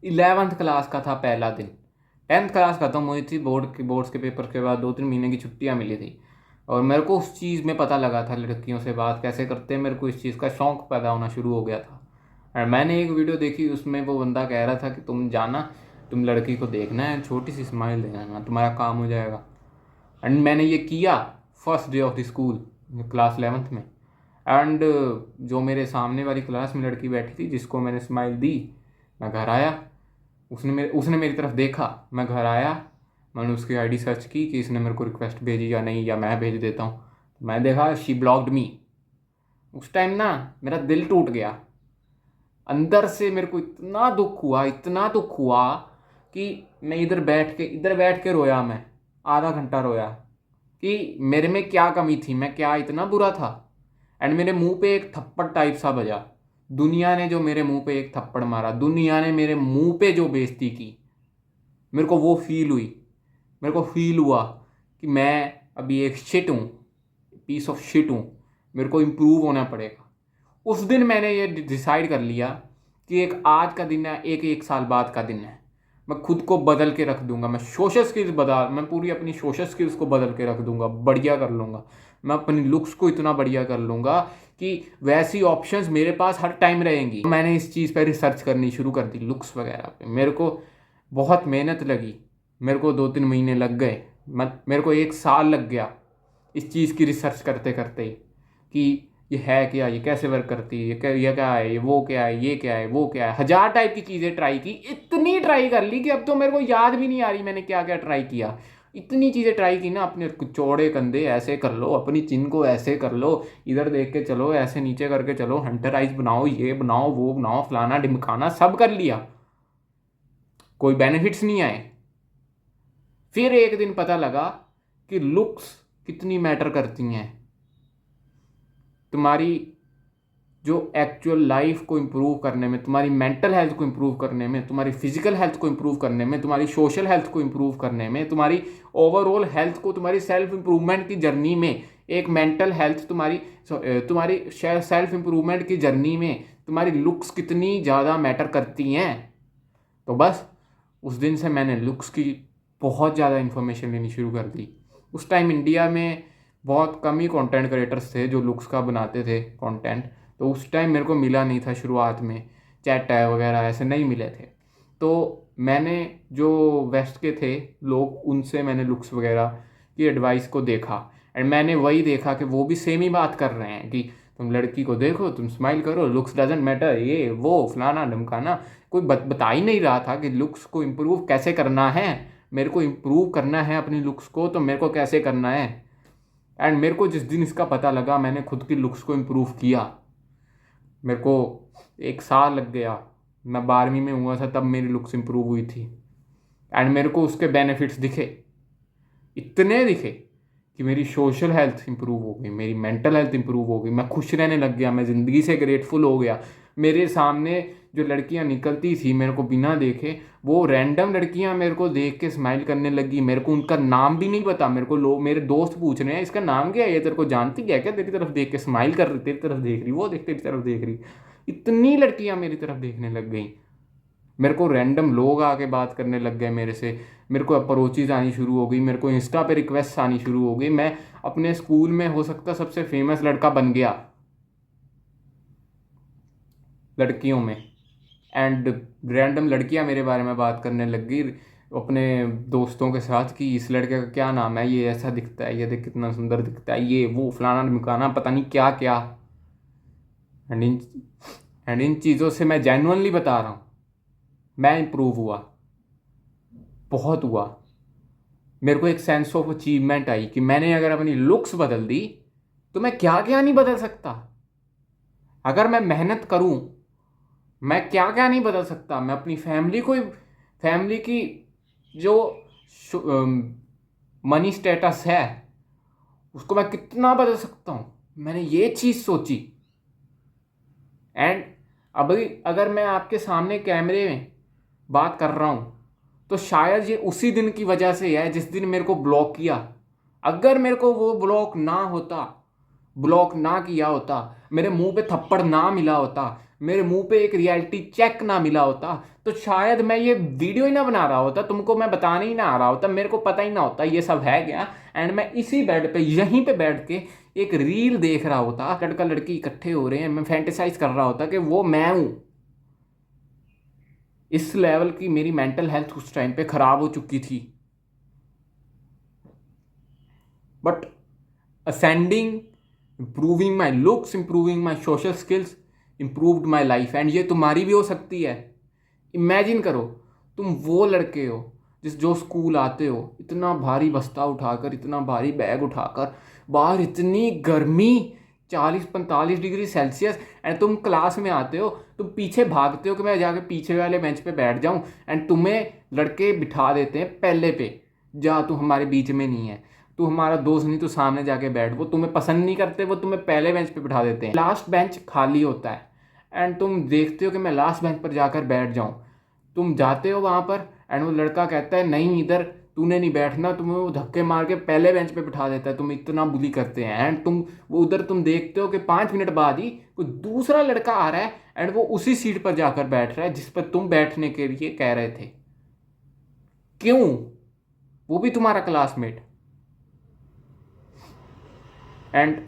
11th class का था पहला दिन। 10th क्लास ख़त्म हुई थी, बोर्ड्स के पेपर के बाद 2-3 महीने की छुट्टियां मिली थी। और मेरे को उस चीज़ में पता लगा था लड़कियों से बात कैसे करते हैं, मेरे को इस चीज़ का शौक़ पैदा होना शुरू हो गया था। और मैंने एक वीडियो देखी, उसमें वो बंदा कह रहा था कि तुम जाना, तुम लड़की को देखना है, छोटी सी स्माइल देना, तुम्हारा काम हो जाएगा। एंड मैंने ये किया first day of the school, class 11th में। एंड जो मेरे सामने वाली क्लास में लड़की बैठी थी जिसको मैंने स्माइल दी, मैं घर आया, उसने मेरी तरफ देखा, मैं घर आया, मैंने उसकी आईडी सर्च की कि इसने मेरे को रिक्वेस्ट भेजी या नहीं, या मैं भेज देता हूँ। मैं देखा शी ब्लॉक्ड मी। उस टाइम ना मेरा दिल टूट गया, अंदर से मेरे को इतना दुख हुआ, इतना दुख हुआ कि मैं इधर बैठ के रोया। मैं आधा घंटा रोया कि मेरे में क्या कमी थी, मैं क्या इतना बुरा था। एंड मेरे मुंह पे एक थप्पड़ टाइप सा बजा। दुनिया ने जो मेरे मुंह पे एक थप्पड़ मारा, दुनिया ने मेरे मुंह पे जो बेइज्जती की, मेरे को वो फील हुई। मेरे को फील हुआ कि मैं अभी एक शिट हूँ, पीस ऑफ शिट हूँ, मेरे को इम्प्रूव होना पड़ेगा। उस दिन मैंने ये डिसाइड कर लिया कि एक आज का दिन है, एक साल बाद का दिन है, मैं खुद को बदल के रख दूंगा। मैं पूरी अपनी सोशल स्किल्स को बदल के रख दूंगा, बढ़िया कर लूँगा। मैं अपनी लुक्स को इतना बढ़िया कर लूँगा कि वैसी ऑप्शंस मेरे पास हर टाइम रहेंगी। मैंने इस चीज़ पर रिसर्च करनी शुरू कर दी, लुक्स वगैरह पे। मेरे को बहुत मेहनत लगी, मेरे को 2-3 महीने लग गए, मेरे को 1 साल लग गया इस चीज़ की रिसर्च करते करते ही कि ये है क्या, ये कैसे वर्क करती है, ये क्या है, ये वो क्या है, ये क्या है, वो क्या है। 1000 टाइप की चीज़ें ट्राई की, इतनी ट्राई कर ली कि अब तो मेरे को याद भी नहीं आ रही मैंने क्या क्या ट्राई किया। इतनी चीज़ें ट्राई की ना, अपने चौड़े कंधे ऐसे कर लो, अपनी चिन को ऐसे कर लो, इधर देख के चलो, ऐसे नीचे करके चलो, हंटर आइज बनाओ, ये बनाओ, वो बनाओ, फलाना ढिमकाना, सब कर लिया, कोई बेनिफिट्स नहीं आए। फिर एक दिन पता लगा कि लुक्स कितनी मैटर करती हैं तुम्हारी जो एक्चुअल लाइफ को इम्प्रूव करने में, तुम्हारी मेंटल हेल्थ को इम्प्रूव करने में, तुम्हारी फिजिकल हेल्थ को इम्प्रूव करने में, तुम्हारी सोशल हेल्थ को इम्प्रूव करने में, तुम्हारी ओवरऑल हेल्थ को, तुम्हारी सेल्फ इम्प्रूवमेंट की जर्नी में, एक मेंटल हेल्थ तुम्हारी सेल्फ इम्प्रूवमेंट की जर्नी में तुम्हारी लुक्स कितनी ज़्यादा मैटर करती हैं। तो बस उस दिन से मैंने लुक्स की बहुत ज़्यादा इन्फॉर्मेशन लेनी शुरू कर दी। उस टाइम इंडिया में बहुत कम ही कंटेंट क्रिएटर्स थे जो लुक्स का बनाते थे कंटेंट, तो उस टाइम मेरे को मिला नहीं था शुरुआत में, चैट टैग वगैरह ऐसे नहीं मिले थे। तो मैंने जो वेस्ट के थे लोग, उनसे मैंने लुक्स वगैरह की एडवाइस को देखा। एंड मैंने वही देखा कि वो भी सेम ही बात कर रहे हैं कि तुम लड़की को देखो, तुम स्माइल करो, लुक्स डजेंट मैटर, ये वो फलाना ढमकाना। कोई बता ही नहीं रहा था कि लुक्स को इम्प्रूव कैसे करना है। मेरे को इम्प्रूव करना है अपनी लुक्स को, तो मेरे को कैसे करना है। एंड मेरे को जिस दिन इसका पता लगा, मैंने खुद की लुक्स को इम्प्रूव किया। मेरे को 1 साल लग गया, मैं 12वीं में हुआ था तब मेरी लुक्स इम्प्रूव हुई थी। एंड मेरे को उसके बेनिफिट्स दिखे, इतने दिखे कि मेरी सोशल हेल्थ इंप्रूव हो गई, मेरी मेंटल हेल्थ इंप्रूव हो गई, मैं खुश रहने लग गया, मैं ज़िंदगी से ग्रेटफुल हो गया। मेरे सामने जो लड़कियां निकलती थी मेरे को बिना देखे, वो रैंडम लड़कियां मेरे को देख के स्माइल करने लगी। मेरे को उनका नाम भी नहीं पता, मेरे को लोग, मेरे दोस्त पूछ रहे हैं इसका नाम क्या है, ये तेरे को जानती है क्या, तेरी तरफ देख के स्माइल कर रही, तेरी तरफ देख रही, वो देख तेरी तरफ देख रही। इतनी लड़कियां मेरी तरफ देखने लग गई, मेरे को रैंडम लोग आके बात करने लग गए मेरे से, मेरे को अप्रोचेज आनी शुरू हो गई, मेरे को इंस्टा पे रिक्वेस्ट आनी शुरू हो गई। मैं अपने स्कूल में हो सकता सबसे फेमस लड़का बन गया लड़कियों में। एंड रैंडम लड़कियां मेरे बारे में बात करने लग गई अपने दोस्तों के साथ कि इस लड़के का क्या नाम है, ये ऐसा दिखता है, ये देख कितना सुंदर दिखता है, ये वो फलाना ढिमकाना, पता नहीं क्या क्या। एंड इन एंड इन चीज़ों से मैं जेन्युइनली बता रहा हूँ, मैं इम्प्रूव हुआ, बहुत हुआ। मेरे को एक सेंस ऑफ अचीवमेंट आई कि मैंने अगर अपनी लुक्स बदल दी तो मैं क्या क्या नहीं बदल सकता। अगर मैं मेहनत करूं, मैं क्या क्या नहीं बदल सकता। मैं अपनी फैमिली की जो मनी स्टेटस है उसको मैं कितना बदल सकता हूं, मैंने ये चीज़ सोची। एंड अभी अगर मैं आपके सामने कैमरे में बात कर रहा हूं तो शायद ये उसी दिन की वजह से है जिस दिन मेरे को ब्लॉक किया। अगर मेरे को वो ब्लॉक ना किया होता, मेरे मुंह पे थप्पड़ ना मिला होता, मेरे मुंह पे एक रियलिटी चेक ना मिला होता तो शायद मैं ये वीडियो ही ना बना रहा होता, तुमको मैं बताने ही ना आ रहा होता, मेरे को पता ही ना होता ये सब है क्या। एंड मैं इसी बेड पे यहीं पे बैठ के एक रील देख रहा होता, लड़का लड़की इकट्ठे हो रहे हैं, मैं फैंटेसाइज कर रहा होता कि वो मैं हूं। इस लेवल की मेरी मेंटल हेल्थ उस टाइम पे खराब हो चुकी थी। But ascending, improving my looks, improving my social skills, improved my life. And ये तुम्हारी भी हो सकती है। इमेजिन करो, तुम वो लड़के हो जो स्कूल आते हो इतना भारी बस्ता उठाकर, इतना भारी बैग उठाकर, बाहर इतनी गर्मी 40-45 डिग्री सेल्सियस, एंड तुम क्लास में आते हो, तुम पीछे भागते हो कि मैं जाके पीछे वाले बेंच पे बैठ जाऊं, एंड तुम्हें लड़के बिठा देते हैं पहले पे। जा, तू हमारे बीच में नहीं है, तू हमारा दोस्त नहीं, तू सामने जाके बैठ। वो तुम्हें पसंद नहीं करते, वो तुम्हें पहले बेंच पे बिठा देते हैं। लास्ट बेंच खाली होता है एंड तुम देखते हो कि मैं लास्ट बेंच पर जाकर बैठ जाऊं। तुम जाते हो वहां पर एंड वो लड़का कहता है नहीं, इधर तूने नहीं बैठना, तुम्हें वो धक्के मार के पहले बेंच पे बिठा देता है। तुम इतना बुली करते हैं एंड तुम वो उधर तुम देखते हो कि 5 मिनट बाद ही कोई दूसरा लड़का आ रहा है एंड वो उसी सीट पर जाकर बैठ रहा है जिस पर तुम बैठने के लिए कह रहे थे। क्यों? वो भी तुम्हारा क्लासमेट। एंड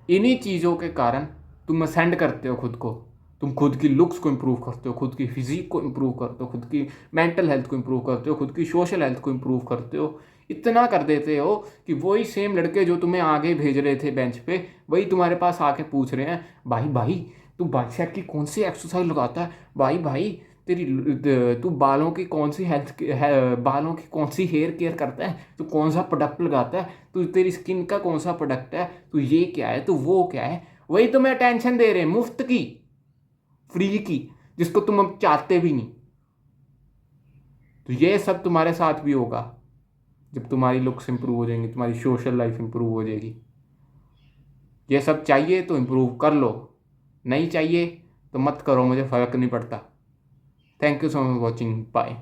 इन्हीं चीज़ों के कारण तुम असेंड करते हो खुद को। तुम खुद की लुक्स को इम्प्रूव करते हो, खुद की फिजिक को इम्प्रूव करते हो, खुद की मेंटल हेल्थ को इम्प्रूव करते हो, खुद की सोशल हेल्थ को इम्प्रूव करते हो। इतना कर देते हो कि वही सेम लड़के जो तुम्हें आगे भेज रहे थे बेंच पे, वही तुम्हारे पास आके पूछ रहे हैं, भाई भाई तू बाइसेप की कौन सी एक्सरसाइज लगाता है, भाई भाई तेरी तू बालों की कौन सी बालों की कौन सी हेयर केयर करता है, तू कौन सा प्रोडक्ट लगाता है, तू तेरी स्किन का कौन सा प्रोडक्ट है, तू ये क्या है, तू वो क्या है। वही तुम्हें अटेंशन दे रहे हैं, मुफ्त की, फ्री की, जिसको तुम अब चाहते भी नहीं। तो ये सब तुम्हारे साथ भी होगा जब तुम्हारी लुक्स इंप्रूव हो जाएंगी, तुम्हारी सोशल लाइफ इंप्रूव हो जाएगी। ये सब चाहिए तो इंप्रूव कर लो, नहीं चाहिए तो मत करो, मुझे फ़र्क नहीं पड़ता। Thank you so much watching, bye.